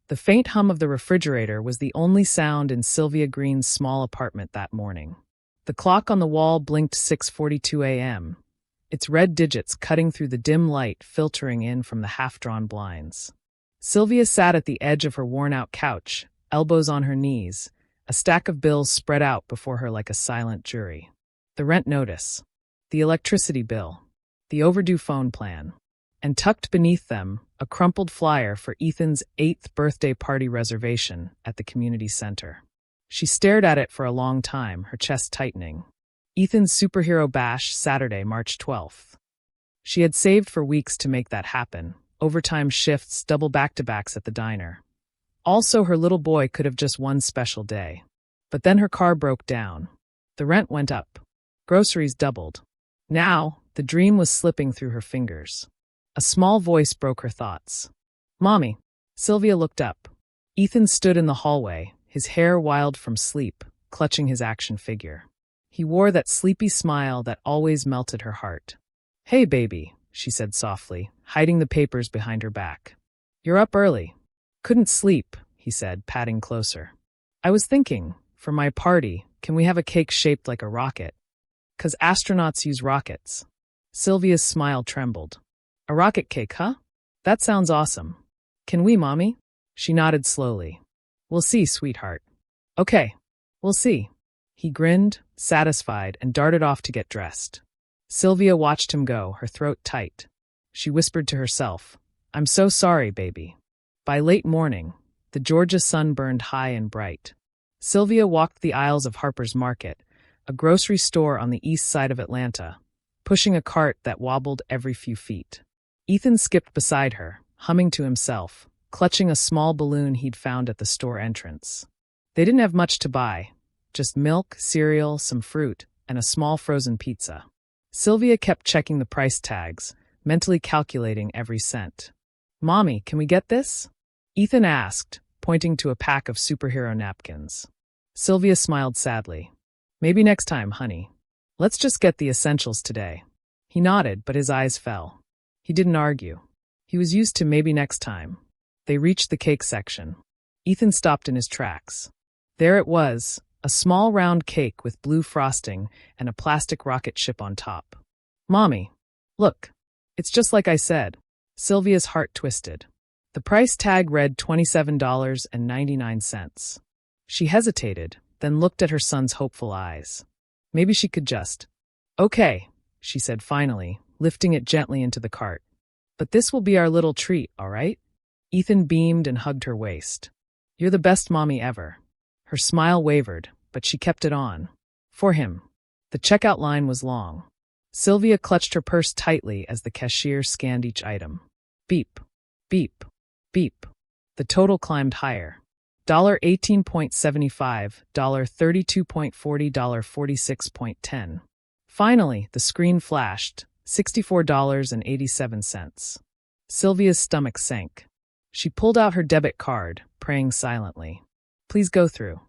The faint hum of the refrigerator was the only sound in Sylvia Green's small apartment that morning. The clock on the wall blinked 6:42 a.m., its red digits cutting through the dim light filtering in from the half-drawn blinds. Sylvia sat at the edge of her worn-out couch, elbows on her knees, a stack of bills spread out before her like a silent jury. The rent notice, the electricity bill, the overdue phone plan, and tucked beneath them, a crumpled flyer for Ethan's 8th birthday party reservation at the community center. She stared at it for a long time, her chest tightening. Ethan's superhero bash, Saturday, March 12th. She had saved for weeks to make that happen, overtime shifts, double back-to-backs at the diner. Also, her little boy could have just one special day. But then her car broke down. The rent went up. Groceries doubled. Now, the dream was slipping through her fingers. A small voice broke her thoughts. "Mommy." Sylvia looked up. Ethan stood in the hallway, his hair wild from sleep, clutching his action figure. He wore that sleepy smile that always melted her heart. "Hey, baby," she said softly, hiding the papers behind her back. "You're up early." "Couldn't sleep," he said, patting closer. "I was thinking, for my party, can we have a cake shaped like a rocket? 'Cause astronauts use rockets." Sylvia's smile trembled. "A rocket cake, huh? That sounds awesome. Can we, Mommy?" She nodded slowly. "We'll see, sweetheart." "Okay, we'll see." He grinned, satisfied, and darted off to get dressed. Sylvia watched him go, her throat tight. She whispered to herself, "I'm so sorry, baby." By late morning, the Georgia sun burned high and bright. Sylvia walked the aisles of Harper's Market, a grocery store on the east side of Atlanta, pushing a cart that wobbled every few feet. Ethan skipped beside her, humming to himself, clutching a small balloon he'd found at the store entrance. They didn't have much to buy, just milk, cereal, some fruit, and a small frozen pizza. Sylvia kept checking the price tags, mentally calculating every cent. "Mommy, can we get this?" Ethan asked, pointing to a pack of superhero napkins. Sylvia smiled sadly. "Maybe next time, honey. Let's just get the essentials today." He nodded, but his eyes fell. He didn't argue. He was used to maybe next time. They reached the cake section. Ethan stopped in his tracks. There it was, a small round cake with blue frosting and a plastic rocket ship on top. "Mommy, look, it's just like I said." Sylvia's heart twisted. The price tag read $27.99. She hesitated, then looked at her son's hopeful eyes. Maybe she could just. "Okay," she said finally, lifting it gently into the cart. "But this will be our little treat, all right?" Ethan beamed and hugged her waist. "You're the best mommy ever." Her smile wavered, but she kept it on. For him. The checkout line was long. Sylvia clutched her purse tightly as the cashier scanned each item. Beep, beep, beep. The total climbed higher. $18.75, $32.40, $46.10. Finally, the screen flashed, $64.87. Sylvia's stomach sank. She pulled out her debit card, praying silently. "Please go through.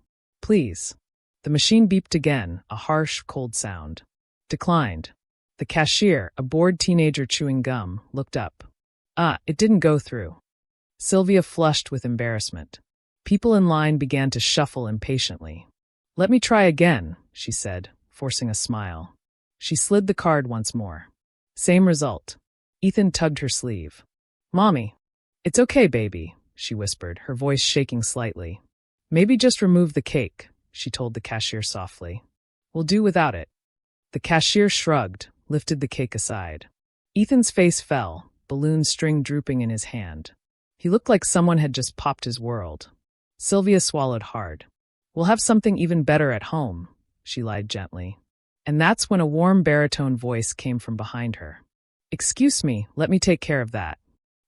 Please." The machine beeped again, a harsh, cold sound. Declined. The cashier, a bored teenager chewing gum, looked up. It didn't go through." Sylvia flushed with embarrassment. People in line began to shuffle impatiently. "Let me try again," she said, forcing a smile. She slid the card once more. Same result. Ethan tugged her sleeve. "Mommy." "It's okay, baby," she whispered, her voice shaking slightly. "Maybe just remove the cake," she told the cashier softly. "We'll do without it." The cashier shrugged, lifted the cake aside. Ethan's face fell, balloon string drooping in his hand. He looked like someone had just popped his world. Sylvia swallowed hard. "We'll have something even better at home," she lied gently. And that's when a warm baritone voice came from behind her. "Excuse me, let me take care of that."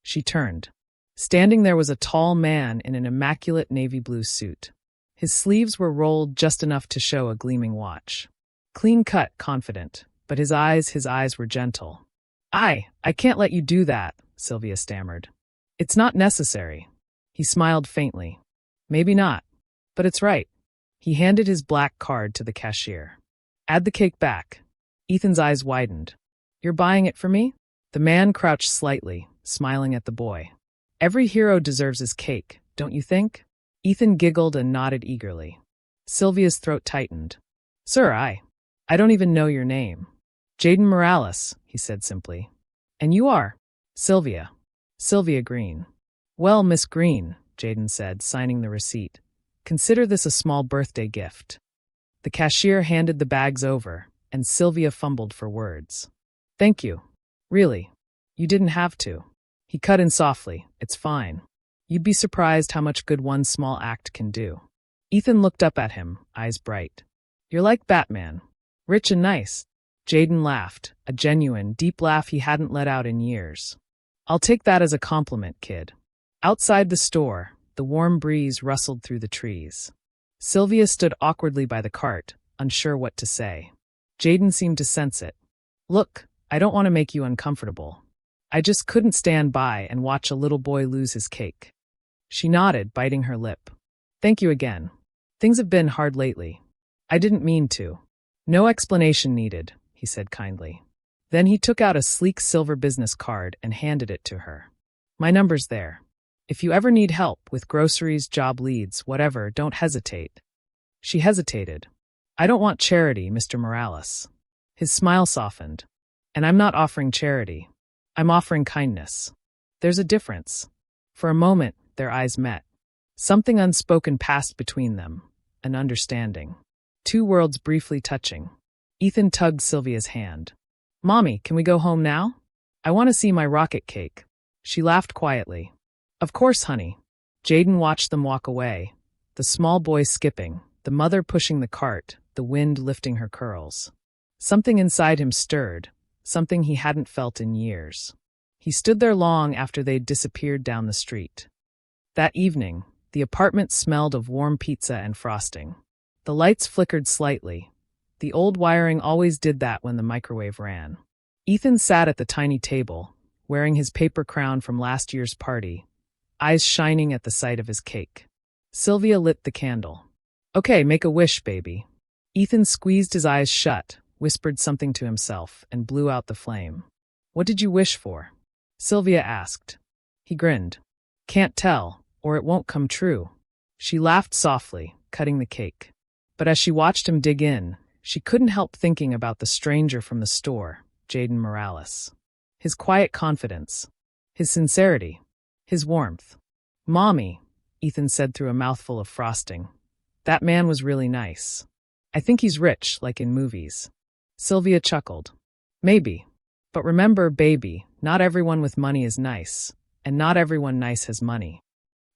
She turned. Standing there was a tall man in an immaculate navy blue suit. His sleeves were rolled just enough to show a gleaming watch. Clean cut, confident, but his eyes were gentle. I can't let you do that," Sylvia stammered. "It's not necessary." He smiled faintly. "Maybe not, but it's right." He handed his black card to the cashier. "Add the cake back." Ethan's eyes widened. "You're buying it for me?" The man crouched slightly, smiling at the boy. "Every hero deserves his cake," don't you think? Ethan giggled and nodded eagerly. Sylvia's throat tightened. Sir, I don't even know your name. Jaden Morales, he said simply. And you are? Sylvia. Sylvia Green. Well, Miss Green, Jaden said, signing the receipt. Consider this a small birthday gift. The cashier handed the bags over, and Sylvia fumbled for words. Thank you. Really. You didn't have to. He cut in softly. It's fine. You'd be surprised how much good one small act can do. Ethan looked up at him, eyes bright. You're like Batman. Rich and nice. Jaden laughed, a genuine, deep laugh he hadn't let out in years. I'll take that as a compliment, kid. Outside the store, the warm breeze rustled through the trees. Sylvia stood awkwardly by the cart, unsure what to say. Jaden seemed to sense it. Look, I don't want to make you uncomfortable. I just couldn't stand by and watch a little boy lose his cake. She nodded, biting her lip. Thank you again. Things have been hard lately. I didn't mean to. No explanation needed, he said kindly. Then he took out a sleek silver business card and handed it to her. My number's there. If you ever need help with groceries, job leads, whatever, don't hesitate. She hesitated. I don't want charity, Mr. Morales. His smile softened. And I'm not offering charity. I'm offering kindness. There's a difference. For a moment, their eyes met. Something unspoken passed between them, an understanding. Two worlds briefly touching. Ethan tugged Sylvia's hand. Mommy, can we go home now? I want to see my rocket cake. She laughed quietly. Of course, honey. Jaden watched them walk away, the small boy skipping, the mother pushing the cart, the wind lifting her curls. Something inside him stirred, something he hadn't felt in years. He stood there long after they'd disappeared down the street. That evening, the apartment smelled of warm pizza and frosting. The lights flickered slightly. The old wiring always did that when the microwave ran. Ethan sat at the tiny table, wearing his paper crown from last year's party, eyes shining at the sight of his cake. Sylvia lit the candle. Okay, make a wish, baby. Ethan squeezed his eyes shut, whispered something to himself, and blew out the flame. What did you wish for? Sylvia asked. He grinned. Can't tell, or it won't come true. She laughed softly, cutting the cake. But as she watched him dig in, she couldn't help thinking about the stranger from the store, Jaden Morales. His quiet confidence. His sincerity. His warmth. Mommy, Ethan said through a mouthful of frosting. That man was really nice. I think he's rich, like in movies. Sylvia chuckled. Maybe. But remember, baby, not everyone with money is nice, and not everyone nice has money.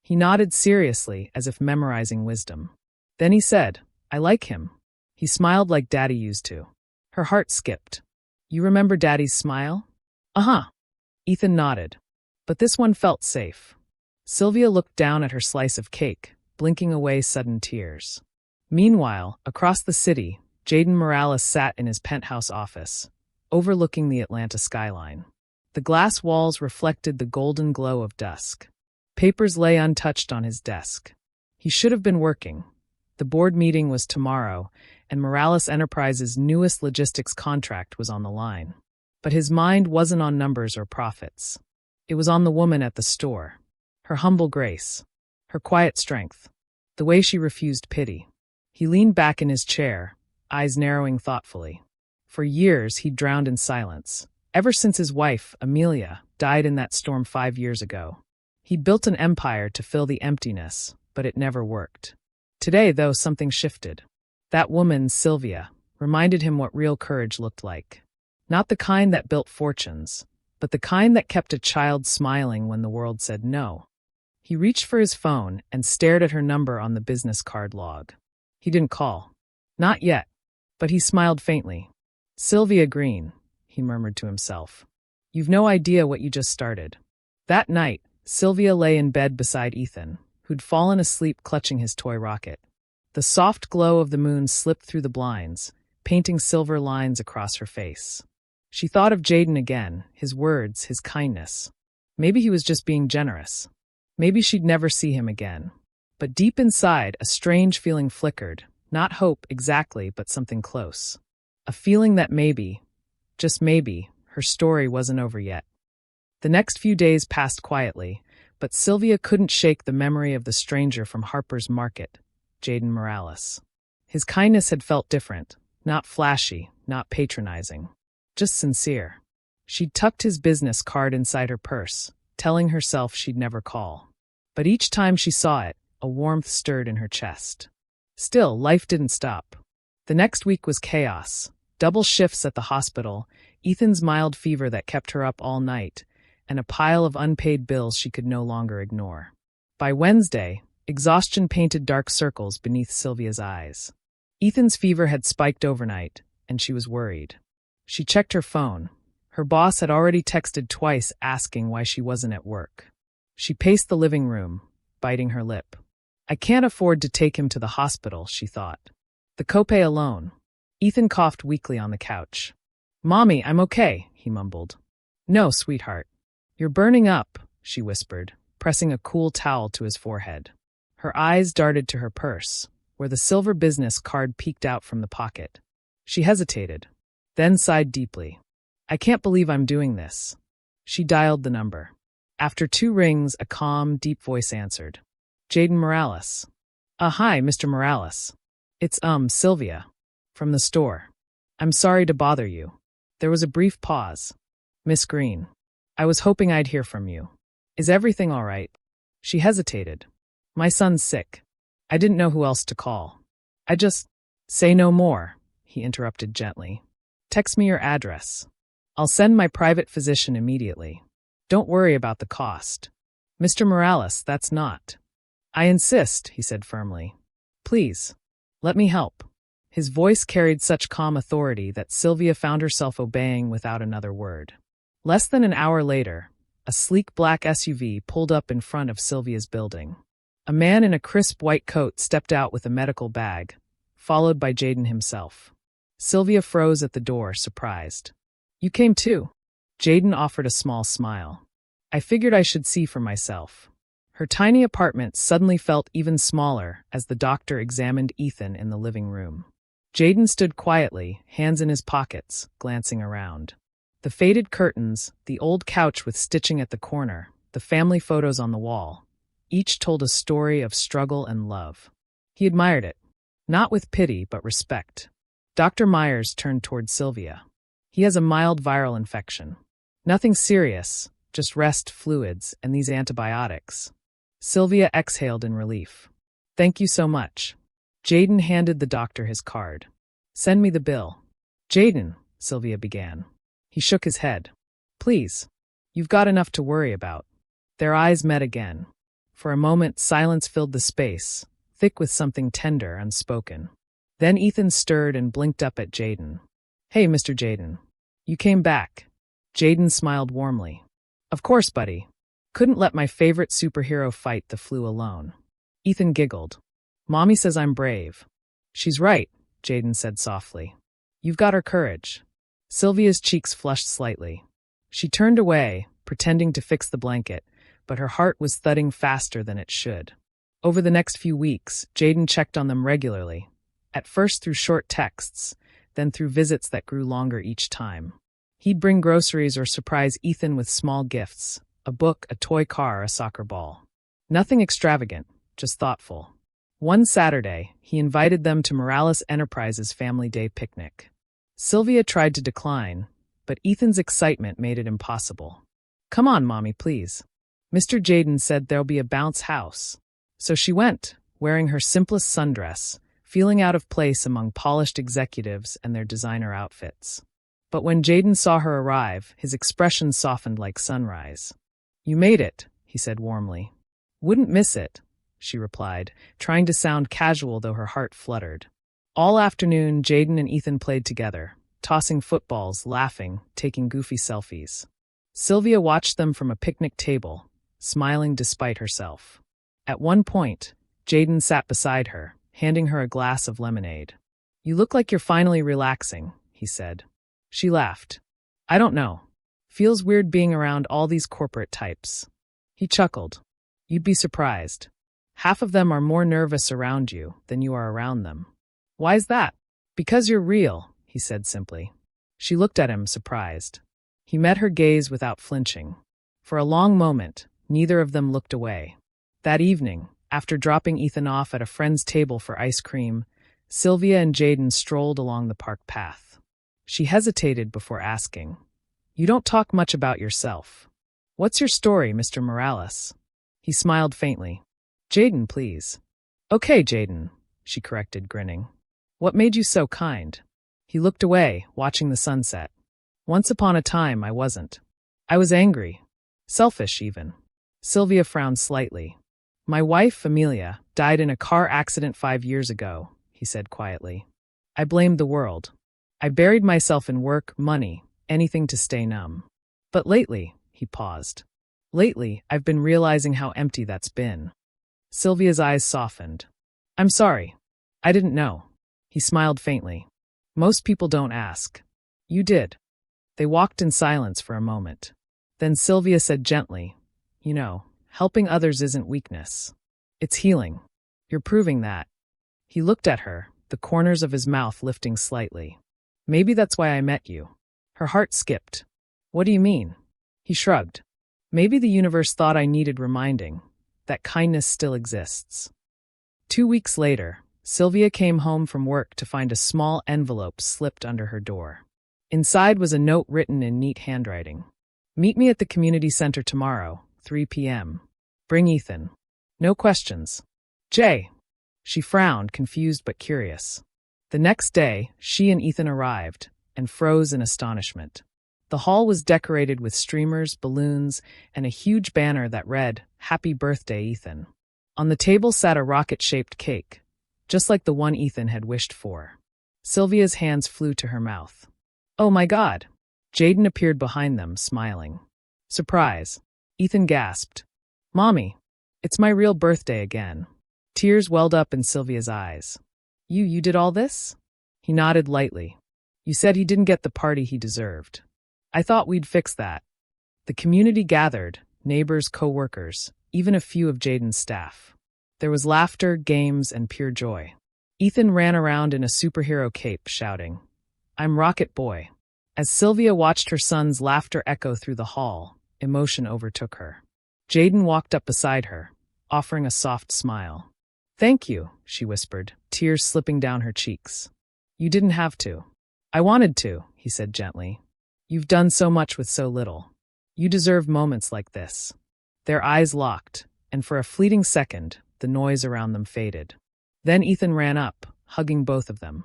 He nodded seriously, as if memorizing wisdom. Then he said, I like him. He smiled like Daddy used to. Her heart skipped. You remember Daddy's smile? Uh-huh. Ethan nodded. But this one felt safe. Sylvia looked down at her slice of cake, blinking away sudden tears. Meanwhile, across the city, Jaden Morales sat in his penthouse office, overlooking the Atlanta skyline. The glass walls reflected the golden glow of dusk. Papers lay untouched on his desk. He should have been working. The board meeting was tomorrow, and Morales Enterprises' newest logistics contract was on the line. But his mind wasn't on numbers or profits. It was on the woman at the store. Her humble grace. Her quiet strength. The way she refused pity. He leaned back in his chair, eyes narrowing thoughtfully. For years, he'd drowned in silence. Ever since his wife, Amelia, died in that storm 5 years ago. He'd built an empire to fill the emptiness, but it never worked. Today, though, something shifted. That woman, Sylvia, reminded him what real courage looked like. Not the kind that built fortunes, but the kind that kept a child smiling when the world said no. He reached for his phone and stared at her number on the business card log. He didn't call. Not yet. But he smiled faintly. Sylvia Green, he murmured to himself. You've no idea what you just started. That night, Sylvia lay in bed beside Ethan, who'd fallen asleep clutching his toy rocket. The soft glow of the moon slipped through the blinds, painting silver lines across her face. She thought of Jaden again, his words, his kindness. Maybe he was just being generous. Maybe she'd never see him again. But deep inside, a strange feeling flickered, not hope exactly, but something close. A feeling that maybe, just maybe, her story wasn't over yet. The next few days passed quietly, But Sylvia couldn't shake the memory of the stranger from Harper's Market, Jaden Morales. His kindness had felt different, not flashy, not patronizing, just sincere. She'd tucked his business card inside her purse, telling herself she'd never call. But each time she saw it, a warmth stirred in her chest. Still, life didn't stop. The next week was chaos. Double shifts at the hospital, Ethan's mild fever that kept her up all night, and a pile of unpaid bills she could no longer ignore. By Wednesday, exhaustion painted dark circles beneath Sylvia's eyes. Ethan's fever had spiked overnight, and she was worried. She checked her phone. Her boss had already texted twice asking why she wasn't at work. She paced the living room, biting her lip. I can't afford to take him to the hospital, she thought. The copay alone. Ethan coughed weakly on the couch. Mommy, I'm okay, he mumbled. No, sweetheart. You're burning up, she whispered, pressing a cool towel to his forehead. Her eyes darted to her purse, where the silver business card peeked out from the pocket. She hesitated, then sighed deeply. I can't believe I'm doing this. She dialed the number. After 2 rings, a calm, deep voice answered. Jaden Morales. Hi, Mr. Morales. It's, Sylvia. From the store. I'm sorry to bother you. There was a brief pause. Miss Green. I was hoping I'd hear from you. Is everything all right? She hesitated. My son's sick. I didn't know who else to call. Say no more, he interrupted gently. Text me your address. I'll send my private physician immediately. Don't worry about the cost. Mr. Morales, that's not. I insist, he said firmly. Please. Let me help. His voice carried such calm authority that Sylvia found herself obeying without another word. Less than an hour later, a sleek black SUV pulled up in front of Sylvia's building. A man in a crisp white coat stepped out with a medical bag, followed by Jaden himself. Sylvia froze at the door, surprised. You came too? Jaden offered a small smile. I figured I should see for myself. Her tiny apartment suddenly felt even smaller as the doctor examined Ethan in the living room. Jaden stood quietly, hands in his pockets, glancing around. The faded curtains, the old couch with stitching at the corner, the family photos on the wall, each told a story of struggle and love. He admired it, not with pity but respect. Dr. Myers turned toward Sylvia. He has a mild viral infection. Nothing serious, just rest fluids and these antibiotics. Sylvia exhaled in relief. Thank you so much. Jaden handed the doctor his card. Send me the bill. Jaden, Sylvia began. He shook his head. Please. You've got enough to worry about. Their eyes met again. For a moment, silence filled the space, thick with something tender, unspoken. Then Ethan stirred and blinked up at Jaden. Hey, Mr. Jaden. You came back. Jaden smiled warmly. Of course, buddy. Couldn't let my favorite superhero fight the flu alone. Ethan giggled. Mommy says I'm brave. She's right, Jaden said softly. You've got her courage. Sylvia's cheeks flushed slightly. She turned away, pretending to fix the blanket, but her heart was thudding faster than it should. Over the next few weeks, Jaden checked on them regularly, at first through short texts, then through visits that grew longer each time. He'd bring groceries or surprise Ethan with small gifts, a book, a toy car, a soccer ball. Nothing extravagant, just thoughtful. One Saturday, he invited them to Morales Enterprises' family day picnic. Sylvia tried to decline, but Ethan's excitement made it impossible. Come on, Mommy, please. Mr. Jaden said there'll be a bounce house. So she went, wearing her simplest sundress, feeling out of place among polished executives and their designer outfits. But when Jaden saw her arrive, his expression softened like sunrise. You made it, he said warmly. Wouldn't miss it, she replied, trying to sound casual though her heart fluttered. All afternoon, Jaden and Ethan played together, tossing footballs, laughing, taking goofy selfies. Sylvia watched them from a picnic table, smiling despite herself. At one point, Jaden sat beside her, handing her a glass of lemonade. You look like you're finally relaxing, he said. She laughed. I don't know. Feels weird being around all these corporate types. He chuckled. You'd be surprised. Half of them are more nervous around you than you are around them. Why's that? Because you're real, he said simply. She looked at him, surprised. He met her gaze without flinching. For a long moment, Neither of them looked away. That evening, after dropping Ethan off at a friend's table for ice cream, Sylvia and Jaden strolled along the park path. She hesitated before asking, "You don't talk much about yourself. What's your story, Mr. Morales?" He smiled faintly. "Jaden, please." "Okay, Jaden," she corrected, grinning. "What made you so kind?" He looked away, watching the sunset. "Once upon a time, I wasn't. I was angry. Selfish, even." Sylvia frowned slightly. "My wife, Amelia, died in a car accident 5 years ago," he said quietly. "I blamed the world. I buried myself in work, money, anything to stay numb. But lately," he paused. "Lately, I've been realizing how empty that's been." Sylvia's eyes softened. "I'm sorry. I didn't know." He smiled faintly. "Most people don't ask. You did." They walked in silence for a moment. Then Sylvia said gently, "You know, helping others isn't weakness. It's healing. You're proving that." He looked at her, the corners of his mouth lifting slightly. "Maybe that's why I met you." Her heart skipped. "What do you mean?" He shrugged. "Maybe the universe thought I needed reminding that kindness still exists." 2 weeks later, Sylvia came home from work to find a small envelope slipped under her door. Inside was a note written in neat handwriting. "Meet me at the community center tomorrow, 3 p.m. Bring Ethan. No questions. Jay." She frowned, confused but curious. The next day, she and Ethan arrived, and froze in astonishment. The hall was decorated with streamers, balloons, and a huge banner that read, "Happy Birthday, Ethan." On the table sat a rocket-shaped cake, just like the one Ethan had wished for. Sylvia's hands flew to her mouth. "Oh my God!" Jaden appeared behind them, smiling. "Surprise!" Ethan gasped. "Mommy, it's my real birthday again." Tears welled up in Sylvia's eyes. You did all this?" He nodded lightly. "You said he didn't get the party he deserved. I thought we'd fix that." The community gathered, neighbors, co-workers, even a few of Jaden's staff. There was laughter, games, and pure joy. Ethan ran around in a superhero cape, shouting, "I'm Rocket Boy." As Sylvia watched her son's laughter echo through the hall, emotion overtook her. Jaden walked up beside her, offering a soft smile. "Thank you," she whispered, tears slipping down her cheeks. "You didn't have to." "I wanted to," he said gently. "You've done so much with so little. You deserve moments like this." Their eyes locked, and for a fleeting second, the noise around them faded. Then Ethan ran up, hugging both of them.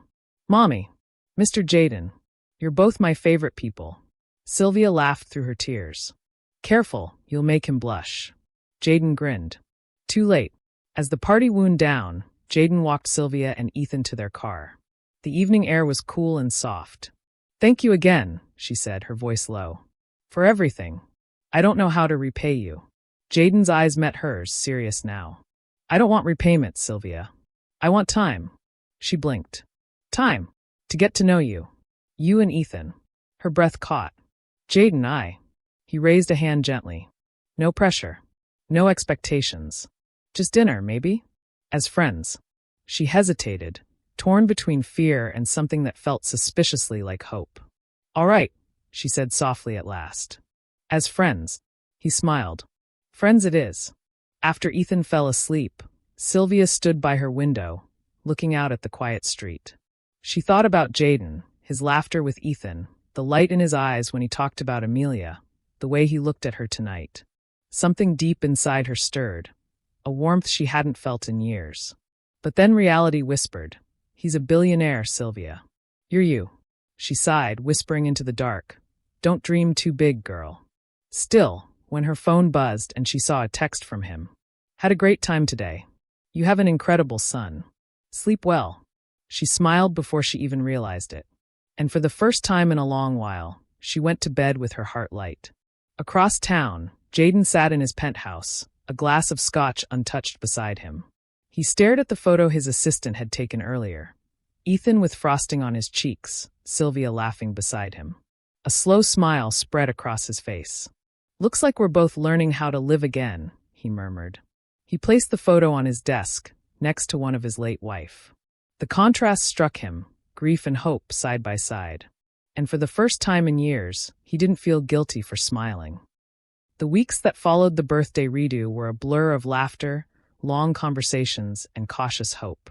"Mommy, Mr. Jaden, you're both my favorite people." Sylvia laughed through her tears. "Careful, you'll make him blush." Jaden grinned. Too late. As the party wound down, Jaden walked Sylvia and Ethan to their car. The evening air was cool and soft. "Thank you again," she said, her voice low. "For everything. I don't know how to repay you." Jaden's eyes met hers, serious now. "I don't want repayment, Sylvia. I want time." She blinked. "Time. To get to know you. You and Ethan." Her breath caught. "Jaden, He raised a hand gently. "No pressure. No expectations. Just dinner, maybe? As friends." She hesitated, torn between fear and something that felt suspiciously like hope. "All right," she said softly at last. "As friends." He smiled. "Friends it is." After Ethan fell asleep, Sylvia stood by her window, looking out at the quiet street. She thought about Jaden, his laughter with Ethan, the light in his eyes when he talked about Amelia, the way he looked at her tonight. Something deep inside her stirred, a warmth she hadn't felt in years. But then reality whispered, "He's a billionaire, Sylvia. You're you." She sighed, whispering into the dark, "Don't dream too big, girl." Still, when her phone buzzed and she saw a text from him. "Had a great time today. You have an incredible son. Sleep well." She smiled before she even realized it. And for the first time in a long while, she went to bed with her heart light. Across town, Jaden sat in his penthouse, a glass of scotch untouched beside him. He stared at the photo his assistant had taken earlier. Ethan with frosting on his cheeks, Sylvia laughing beside him. A slow smile spread across his face. "Looks like we're both learning how to live again," he murmured. He placed the photo on his desk, next to one of his late wife. The contrast struck him, grief and hope side by side. And for the first time in years, he didn't feel guilty for smiling. The weeks that followed the birthday redo were a blur of laughter, long conversations, and cautious hope.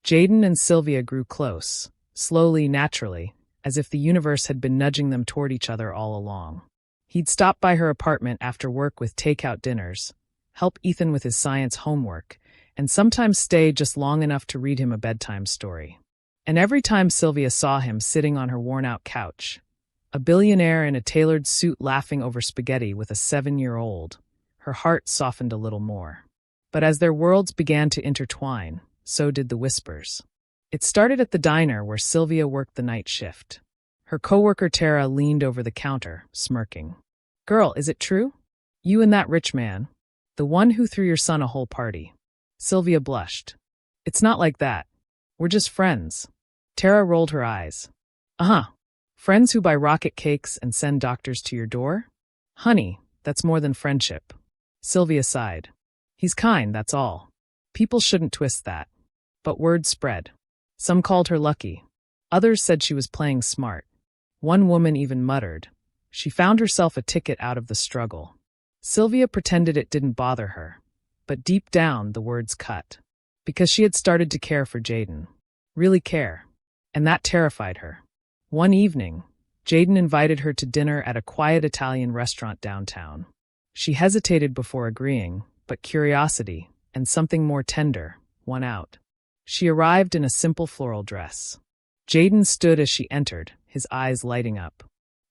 Jaden and Sylvia grew close, slowly, naturally, as if the universe had been nudging them toward each other all along. He'd stop by her apartment after work with takeout dinners, help Ethan with his science homework, and sometimes stay just long enough to read him a bedtime story. And every time Sylvia saw him sitting on her worn-out couch, a billionaire in a tailored suit laughing over spaghetti with a 7-year-old, her heart softened a little more. But as their worlds began to intertwine, so did the whispers. It started at the diner where Sylvia worked the night shift. Her coworker Tara leaned over the counter, smirking. "Girl, is it true? You and that rich man? The one who threw your son a whole party?" Sylvia blushed. "It's not like that. We're just friends." Tara rolled her eyes. "Uh-huh. Friends who buy rocket cakes and send doctors to your door? Honey, that's more than friendship." Sylvia sighed. "He's kind, that's all. People shouldn't twist that." But word spread. Some called her lucky. Others said she was playing smart. One woman even muttered, she found herself a ticket out of the struggle. Sylvia pretended it didn't bother her, but deep down the words cut. Because she had started to care for Jaden. Really care. And that terrified her. One evening, Jaden invited her to dinner at a quiet Italian restaurant downtown. She hesitated before agreeing, but curiosity, and something more tender, won out. She arrived in a simple floral dress. Jaden stood as she entered, his eyes lighting up.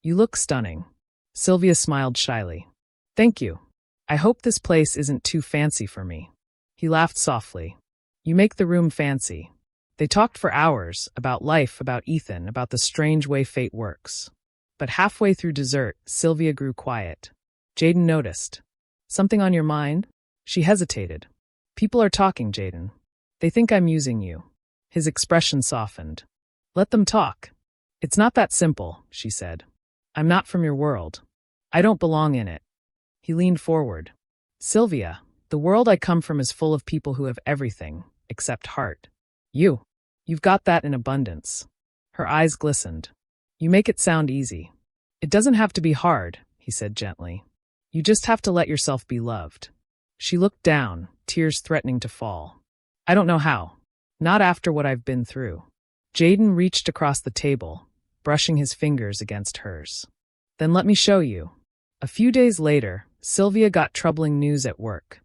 "You look stunning." Sylvia smiled shyly. "Thank you. I hope this place isn't too fancy for me." He laughed softly. "You make the room fancy." They talked for hours, about life, about Ethan, about the strange way fate works. But halfway through dessert, Sylvia grew quiet. Jaden noticed. "Something on your mind?" She hesitated. "People are talking, Jaden. They think I'm using you." His expression softened. "Let them talk. It's not that simple," she said. "I'm not from your world. I don't belong in it." He leaned forward. "Sylvia, the world I come from is full of people who have everything, except heart. You've got that in abundance." Her eyes glistened. "You make it sound easy." "It doesn't have to be hard," he said gently. "You just have to let yourself be loved." She looked down, tears threatening to fall. "I don't know how. Not after what I've been through." Jaden reached across the table, brushing his fingers against hers. "Then let me show you." A few days later, Sylvia got troubling news at work.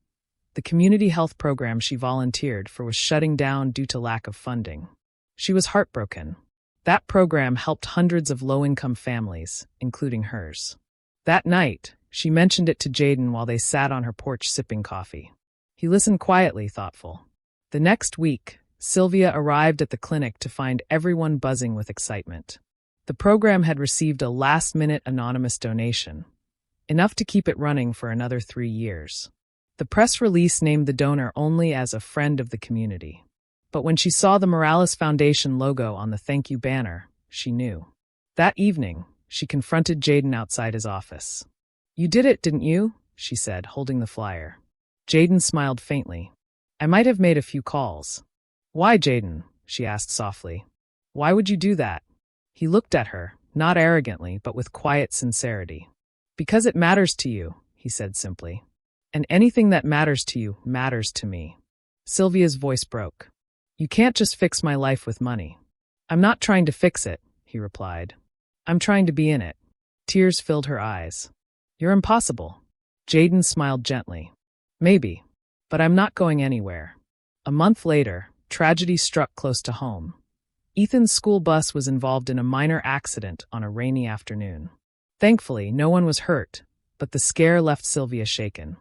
The community health program she volunteered for was shutting down due to lack of funding. She was heartbroken. That program helped hundreds of low-income families, including hers. That night, she mentioned it to Jaden while they sat on her porch sipping coffee. He listened quietly, thoughtful. The next week, Sylvia arrived at the clinic to find everyone buzzing with excitement. The program had received a last-minute anonymous donation, enough to keep it running for another 3 years. The press release named the donor only as a friend of the community. But when she saw the Morales Foundation logo on the thank you banner, she knew. That evening, she confronted Jaden outside his office. "You did it, didn't you?" she said, holding the flyer. Jaden smiled faintly. "I might have made a few calls." "Why, Jaden?" she asked softly. "Why would you do that?" He looked at her, not arrogantly, but with quiet sincerity. "Because it matters to you," he said simply. "And anything that matters to you matters to me." Sylvia's voice broke. "You can't just fix my life with money." "I'm not trying to fix it," he replied. "I'm trying to be in it." Tears filled her eyes. "You're impossible." Jaden smiled gently. "Maybe, but I'm not going anywhere." A month later, tragedy struck close to home. Ethan's school bus was involved in a minor accident on a rainy afternoon. Thankfully, no one was hurt, but the scare left Sylvia shaken.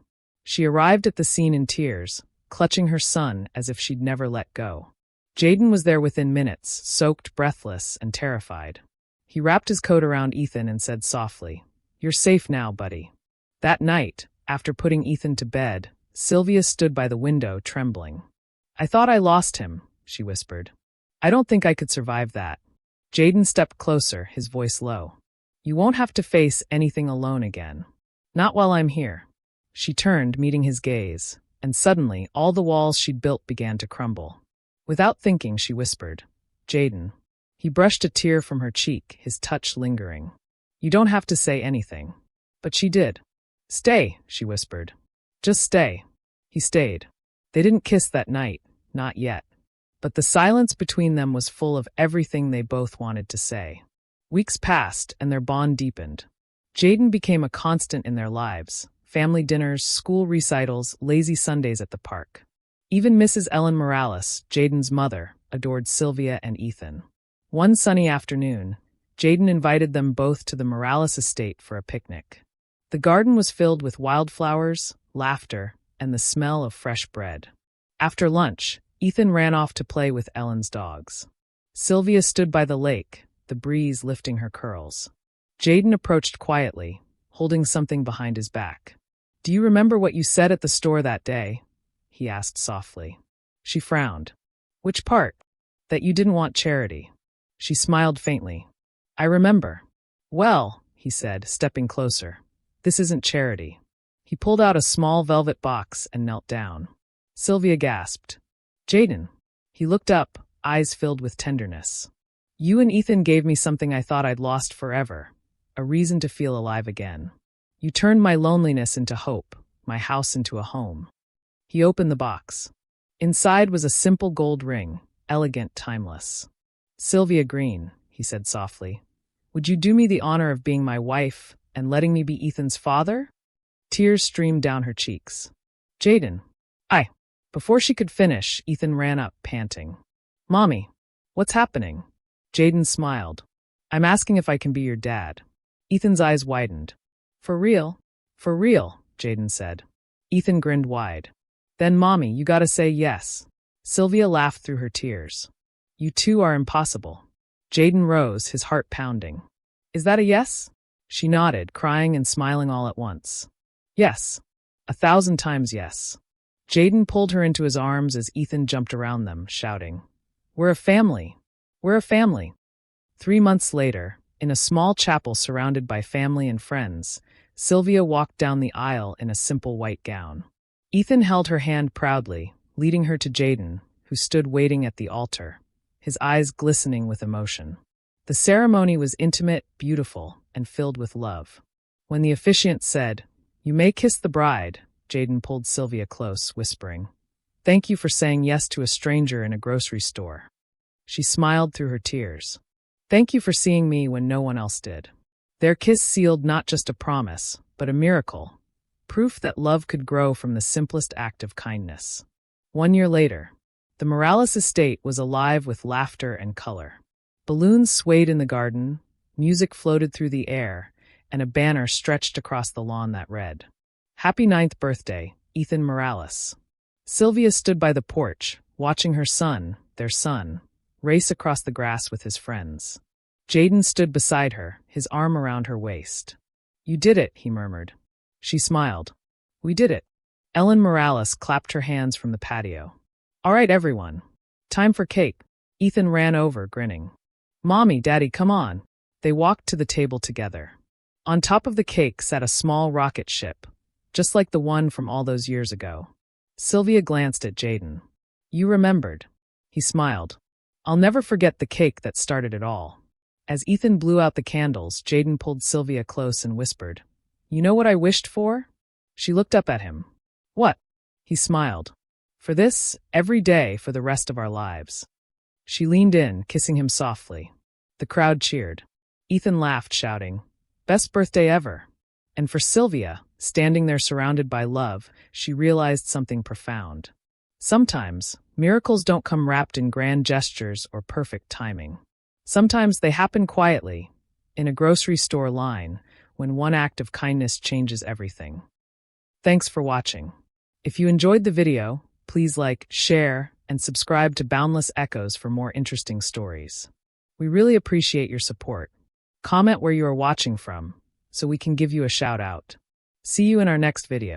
She arrived at the scene in tears, clutching her son as if she'd never let go. Jaden was there within minutes, soaked, breathless, and terrified. He wrapped his coat around Ethan and said softly, "You're safe now, buddy." That night, after putting Ethan to bed, Sylvia stood by the window, trembling. "I thought I lost him," she whispered. "I don't think I could survive that." Jaden stepped closer, his voice low. "You won't have to face anything alone again. Not while I'm here." She turned, meeting his gaze, and suddenly all the walls she'd built began to crumble. Without thinking, she whispered, "Jaden." He brushed a tear from her cheek, his touch lingering. "You don't have to say anything." But she did. Stay, she whispered. Just stay. He stayed. They didn't kiss that night, not yet. But the silence between them was full of everything they both wanted to say. Weeks passed, and their bond deepened. Jaden became a constant in their lives. Family dinners, school recitals, lazy Sundays at the park. Even Mrs. Ellen Morales, Jaden's mother, adored Sylvia and Ethan. One sunny afternoon, Jaden invited them both to the Morales estate for a picnic. The garden was filled with wildflowers, laughter, and the smell of fresh bread. After lunch, Ethan ran off to play with Ellen's dogs. Sylvia stood by the lake, the breeze lifting her curls. Jaden approached quietly, holding something behind his back. "Do you remember what you said at the store that day?" he asked softly. She frowned. "Which part?" "That you didn't want charity." She smiled faintly. "I remember." "Well," he said, stepping closer, "this isn't charity." He pulled out a small velvet box and knelt down. Sylvia gasped. "Jaden." He looked up, eyes filled with tenderness. "You and Ethan gave me something I thought I'd lost forever, a reason to feel alive again. You turned my loneliness into hope, my house into a home." He opened the box. Inside was a simple gold ring, elegant, timeless. "Sylvia Green," he said softly, "would you do me the honor of being my wife and letting me be Ethan's father?" Tears streamed down her cheeks. "Jaden." "I." Before she could finish, Ethan ran up, panting. "Mommy, what's happening?" Jaden smiled. "I'm asking if I can be your dad." Ethan's eyes widened. "For real?" "For real," Jaden said. Ethan grinned wide. "Then, Mommy, you gotta say yes." Sylvia laughed through her tears. "You two are impossible." Jaden rose, his heart pounding. "Is that a yes?" She nodded, crying and smiling all at once. "Yes. 1,000 times yes." Jaden pulled her into his arms as Ethan jumped around them, shouting, "We're a family. We're a family." 3 months later, in a small chapel surrounded by family and friends, Sylvia walked down the aisle in a simple white gown. Ethan held her hand proudly, leading her to Jaden, who stood waiting at the altar, his eyes glistening with emotion. The ceremony was intimate, beautiful, and filled with love. When the officiant said, "You may kiss the bride," Jaden pulled Sylvia close, whispering, "Thank you for saying yes to a stranger in a grocery store." She smiled through her tears. "Thank you for seeing me when no one else did." Their kiss sealed not just a promise, but a miracle, proof that love could grow from the simplest act of kindness. 1 year later, the Morales estate was alive with laughter and color. Balloons swayed in the garden, music floated through the air, and a banner stretched across the lawn that read, "Happy 9th birthday, Ethan Morales." Sylvia stood by the porch, watching her son, their son, race across the grass with his friends. Jaden stood beside her, his arm around her waist. "You did it," he murmured. She smiled. "We did it." Ellen Morales clapped her hands from the patio. "All right, everyone. Time for cake." Ethan ran over, grinning. "Mommy, Daddy, come on." They walked to the table together. On top of the cake sat a small rocket ship, just like the one from all those years ago. Sylvia glanced at Jaden. "You remembered." He smiled. "I'll never forget the cake that started it all." As Ethan blew out the candles, Jaden pulled Sylvia close and whispered, "You know what I wished for?" She looked up at him. "What?" He smiled. "For this, every day for the rest of our lives." She leaned in, kissing him softly. The crowd cheered. Ethan laughed, shouting, "Best birthday ever." And for Sylvia, standing there surrounded by love, she realized something profound. Sometimes, miracles don't come wrapped in grand gestures or perfect timing. Sometimes they happen quietly, in a grocery store line, when one act of kindness changes everything. Thanks for watching. If you enjoyed the video, please like, share, and subscribe to Boundless Echoes for more interesting stories. We really appreciate your support. Comment where you are watching from, so we can give you a shout out. See you in our next video.